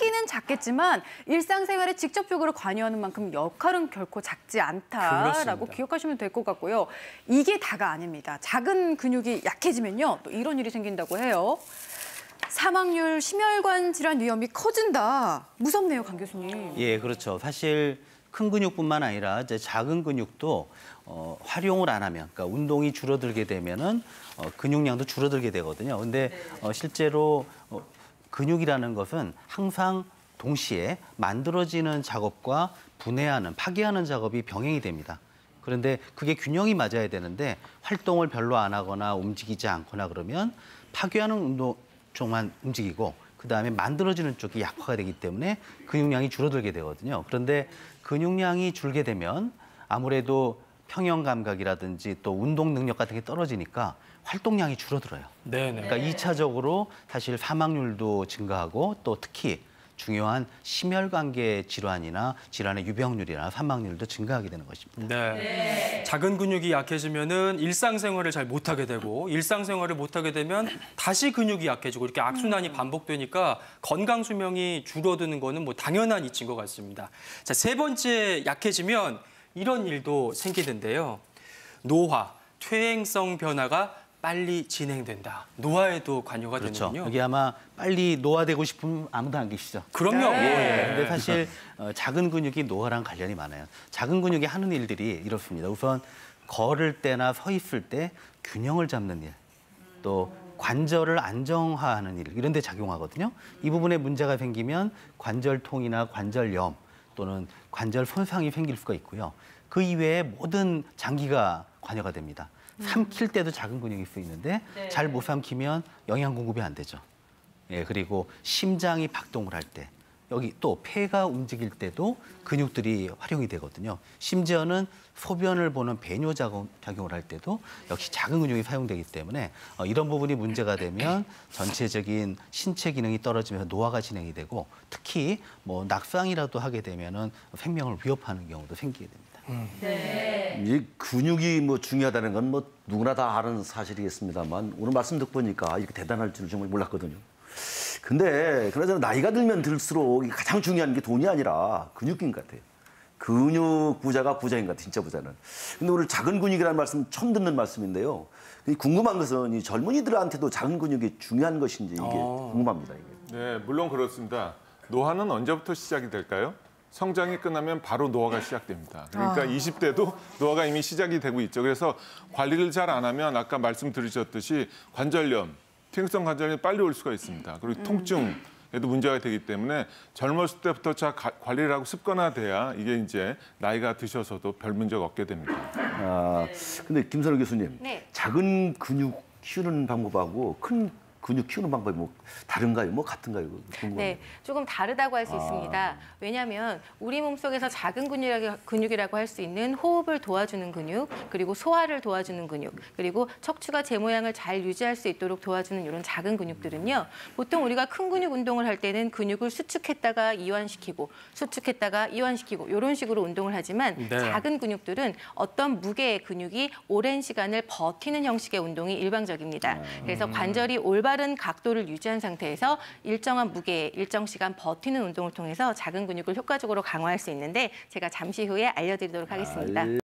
크기는 작겠지만 일상생활에 직접적으로 관여하는 만큼 역할은 결코 작지 않다라고 그렇습니다. 기억하시면 될 것 같고요. 이게 다가 아닙니다. 작은 근육이 약해지면요, 또 이런 일이 생긴다고 해요. 사망률, 심혈관 질환 위험이 커진다. 무섭네요, 강 교수님. 예, 그렇죠. 사실 큰 근육뿐만 아니라 이제 작은 근육도 활용을 안 하면, 그러니까 운동이 줄어들게 되면은 근육량도 줄어들게 되거든요. 근데 실제로 근육이라는 것은 항상 동시에 만들어지는 작업과 분해하는, 파괴하는 작업이 병행이 됩니다. 그런데 그게 균형이 맞아야 되는데 활동을 별로 안 하거나 움직이지 않거나 그러면 파괴하는 운동 쪽만 움직이고 그다음에 만들어지는 쪽이 약화가 되기 때문에 근육량이 줄어들게 되거든요. 그런데 근육량이 줄게 되면 아무래도 평형 감각이라든지 또 운동 능력 같은 게 떨어지니까 활동량이 줄어들어요. 네네. 그러니까 2차적으로 사실 사망률도 증가하고 또 특히 중요한 심혈관계 질환이나 질환의 유병률이나 사망률도 증가하게 되는 것입니다. 네. 작은 근육이 약해지면은 일상생활을 잘 못하게 되고 일상생활을 못하게 되면 다시 근육이 약해지고 이렇게 악순환이 반복되니까 건강 수명이 줄어드는 거는 뭐 당연한 이치인 것 같습니다. 자, 세 번째 약해지면 이런 일도 생기는데요. 노화, 퇴행성 변화가 빨리 진행된다. 노화에도 관여가 그렇죠. 되는군요. 여기 아마 빨리 노화되고 싶은 아무도 안 계시죠? 그럼요. 예. 근데 사실 작은 근육이 노화랑 관련이 많아요. 작은 근육이 하는 일들이 이렇습니다. 우선 걸을 때나 서 있을 때 균형을 잡는 일, 또 관절을 안정화하는 일, 이런 데 작용하거든요. 이 부분에 문제가 생기면 관절통이나 관절염 또는 관절 손상이 생길 수가 있고요. 그 이외에 모든 장기가 관여가 됩니다. 삼킬 때도 작은 근육이 쓰이는데 잘 못 삼키면 영양 공급이 안 되죠. 예, 그리고 심장이 박동을 할 때, 여기 또 폐가 움직일 때도 근육들이 활용이 되거든요. 심지어는 소변을 보는 배뇨 작용을 할 때도 역시 작은 근육이 사용되기 때문에 이런 부분이 문제가 되면 전체적인 신체 기능이 떨어지면서 노화가 진행이 되고 특히 뭐 낙상이라도 하게 되면은 생명을 위협하는 경우도 생기게 됩니다. 네. 이 근육이 뭐 중요하다는 건 뭐 누구나 다 아는 사실이겠습니다만 오늘 말씀 듣고 보니까 이렇게 대단할 줄 정말 몰랐거든요. 근데 그나저나 나이가 들면 들수록 가장 중요한 게 돈이 아니라 근육인 것 같아요. 근육 부자가 부자인 것 같아요, 진짜 부자는. 근데 오늘 작은 근육이라는 말씀 처음 듣는 말씀인데요. 궁금한 것은 이 젊은이들한테도 작은 근육이 중요한 것인지 이게 궁금합니다. 이게. 네, 물론 그렇습니다. 노화는 언제부터 시작이 될까요? 성장이 끝나면 바로 노화가 시작됩니다. 그러니까 20대도 노화가 이미 시작이 되고 있죠. 그래서 관리를 잘 안 하면 아까 말씀드리셨듯이 관절염, 퇴행성 관절염이 빨리 올 수가 있습니다. 그리고 통증에도 문제가 되기 때문에 젊었을 때부터 잘 관리를 하고 습관화돼야 이게 이제 나이가 드셔서도 별 문제가 없게 됩니다. 근데 김선우 교수님, 네. 작은 근육 키우는 방법하고 큰 근육 키우는 방법이 뭐 다른가요? 뭐 같은가요? 궁금합니다. 네, 조금 다르다고 할 수 있습니다. 왜냐하면 우리 몸속에서 작은 근육이라고 할 수 있는 호흡을 도와주는 근육, 그리고 소화를 도와주는 근육, 그리고 척추가 제 모양을 잘 유지할 수 있도록 도와주는 이런 작은 근육들은요. 보통 우리가 큰 근육 운동을 할 때는 근육을 수축했다가 이완시키고 수축했다가 이완시키고 이런 식으로 운동을 하지만 작은 근육들은 어떤 무게의 근육이 오랜 시간을 버티는 형식의 운동이 일반적입니다. 그래서 관절이 올바른 각도를 유지한 상태에서 일정한 무게, 일정 시간 버티는 운동을 통해서 작은 근육을 효과적으로 강화할 수 있는데 제가 잠시 후에 알려드리도록 하겠습니다.